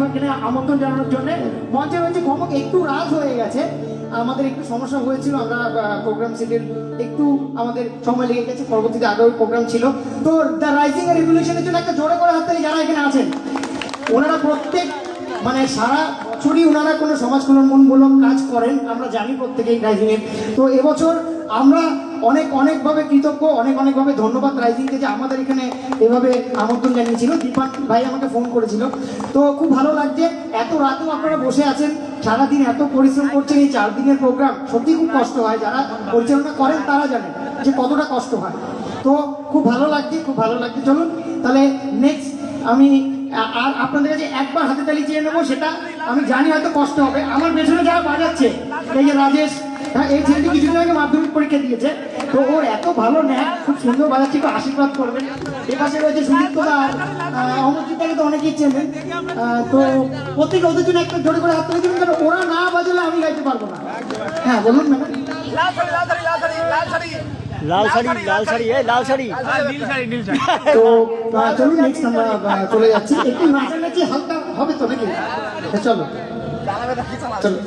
এখানে আমন্ত্রণ জানানোর জন্য। মঞ্চে রয়েছে গমক, একটু রাত হয়ে গেছে, আমাদের একটু সমস্যা হয়েছিল, আমরা প্রোগ্রাম শিডিউল একটু আমাদের সময় লেগে গেছে, পরবর্তীতে আগেও প্রোগ্রাম ছিল। তো দ্য রাইজিং এর রেভলিউশনের জন্য একটা জোরে করে হাততালি যারা এখানে আছেন। ওনারা প্রত্যেক মানে সারা বছরই ওনারা কোনো সমাজ কল্যাণমূলক কাজ করেন, আমরা জানি প্রত্যেকেই রাইজিংয়ের। তো এবছর আমরা অনেকভাবে কৃতজ্ঞ, অনেকভাবে ধন্যবাদ রাইজিংকে যে আমাদের এখানে এভাবে আমন্ত্রণ জানিয়েছিল। দীপান ভাই আমাকে ফোন করেছিল, তো খুব ভালো লাগছে। এত রাতেও আপনারা বসে আছেন, সারাদিন এত পরিশ্রম করছেন, এই 4 দিনের প্রোগ্রাম সত্যি খুব কষ্ট হয়, যারা পরিচালনা করেন তারা জানেন যে কতটা কষ্ট হয়। তো খুব ভালো লাগছে, খুব ভালো লাগছে। চলুন তাহলে নেক্সট আমি আর আপনাদের কাছে একবার হাতে তালি চেয়ে নেবো, সেটা আমি জানি হয়তো কষ্ট হবে। আমার পেছনে যারা বাজাচ্ছে, এই যে রাজেশ, হ্যাঁ এই ছেলেটি কিছুদিন আগে মাধ্যমিক পরীক্ষা দিয়েছে, তো ওর এত ভালো ন্যাক, খুব সুন্দর বাজাচ্ছে, একটু আশীর্বাদ করবেন। এপাশে রয়েছে সুদীপ্ত দা, অমরজিৎটাকে তো অনেকেই চেনেন। তো প্রত্যেকে ওদের জন্য একটা জোরে করে হাত তালি দেবেন, কারণ ওরা না বাজালে আমি গাইতে পারবো না। হ্যাঁ বলুন ম্যাডাম। লাল শাড়ি লাল শাড়ি। তো চলুন নেক্সট আমরা চলে যাচ্ছি, একটু নাচানাচি হালকা হবে তো নাকি? চলো চলো।